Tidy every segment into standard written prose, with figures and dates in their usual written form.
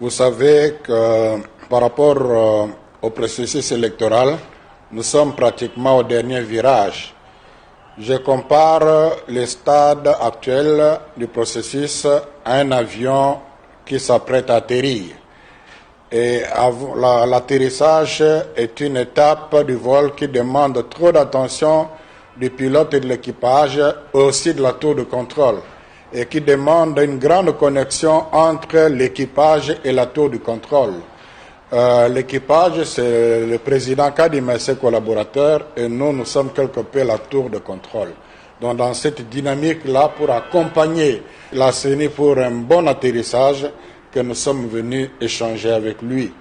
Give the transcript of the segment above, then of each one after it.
Vous savez que par rapport au processus électoral, nous sommes pratiquement au dernier virage. Je compare le stade actuel du processus à un avion qui s'apprête à atterrir. Et l'atterrissage est une étape du vol qui demande trop d'attention du pilote et de l'équipage, aussi de la tour de contrôle, et qui demande une grande connexion entre l'équipage et la tour de contrôle. L'équipage, c'est le président Kadim et ses collaborateurs, et nous sommes quelque peu la tour de contrôle. Donc dans cette dynamique-là, pour accompagner la CENI pour un bon atterrissage, que nous sommes venus échanger avec lui.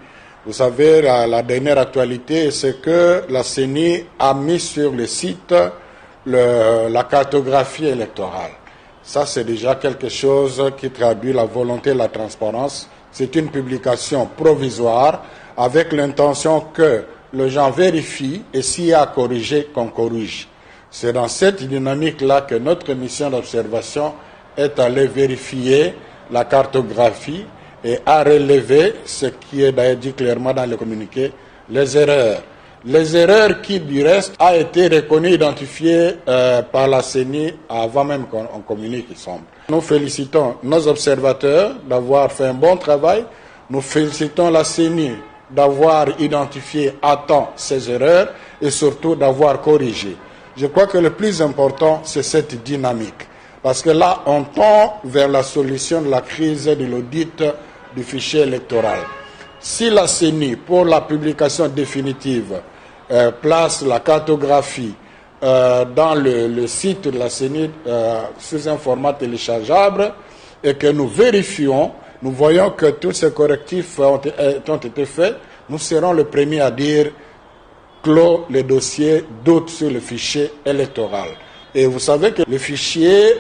Vous savez, la dernière actualité, c'est que la CENI a mis sur le site la cartographie électorale. Ça, c'est déjà quelque chose qui traduit la volonté de la transparence. C'est une publication provisoire avec l'intention que les gens vérifient et s'il y a à corriger, qu'on corrige. C'est dans cette dynamique-là que notre mission d'observation est allée vérifier la cartographie et a relevé ce qui est d'ailleurs dit clairement dans le communiqué, les erreurs. Les erreurs qui, du reste, a été reconnues, identifiées par la CENI avant même qu'on communique, il semble. Nous félicitons nos observateurs d'avoir fait un bon travail. Nous félicitons la CENI d'avoir identifié à temps ces erreurs et surtout d'avoir corrigé. Je crois que le plus important, c'est cette dynamique. Parce que là, on tend vers la solution de la crise de l'audit du fichier électoral. Si la CENI, pour la publication définitive, place la cartographie dans le site de la CENI sous un format téléchargeable et que nous vérifions, nous voyons que tous ces correctifs ont été faits, nous serons les premiers à dire clos les dossiers, doute sur le fichier électoral. Et vous savez que le fichier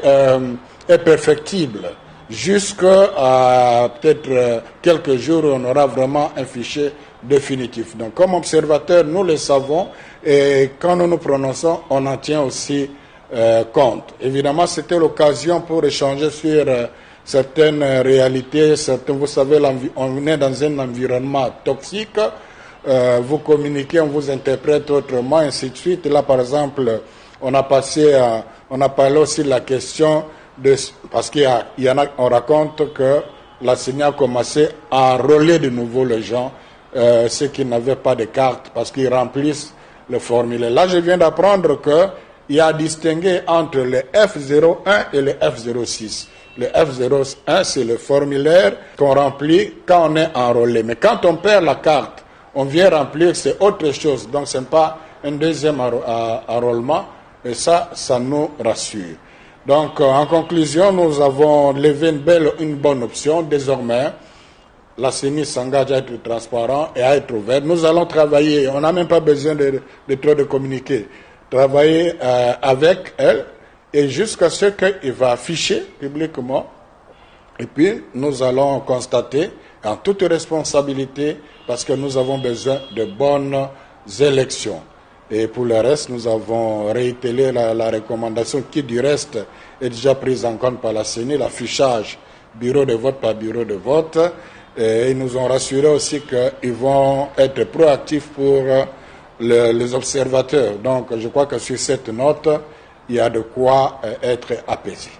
est perfectible. Jusqu'à peut-être quelques jours, on aura vraiment un fichier définitif. Donc, comme observateur, nous le savons et quand nous nous prononçons, on en tient aussi compte. Évidemment, c'était l'occasion pour échanger sur certaines réalités. Vous savez, on est dans un environnement toxique. Vous communiquez, on vous interprète autrement, ainsi de suite. Là, par exemple, on a parlé aussi de la question parce qu'il y en a, on raconte que la CENI a commencé à enrôler de nouveau les gens, ceux qui n'avaient pas de carte, parce qu'ils remplissent le formulaire. Là, je viens d'apprendre qu'il y a distingué entre le F01 et le F06. Le F01, c'est le formulaire qu'on remplit quand on est enrôlé. Mais quand on perd la carte, on vient remplir, c'est autre chose. Donc, ce n'est pas un deuxième enrôlement, et ça nous rassure. Donc, en conclusion, nous avons levé une bonne option. Désormais, la CENI s'engage à être transparent et à être ouverte. Nous allons travailler, on n'a même pas besoin de trop de communiquer, travailler avec elle et jusqu'à ce qu'il va afficher publiquement. Et puis, nous allons constater, en toute responsabilité, parce que nous avons besoin de bonnes élections. Et pour le reste, nous avons réitéré la recommandation qui, du reste, est déjà prise en compte par la CENI, l'affichage bureau de vote par bureau de vote. Et ils nous ont rassuré aussi qu'ils vont être proactifs pour les observateurs. Donc, je crois que sur cette note, il y a de quoi être apaisé.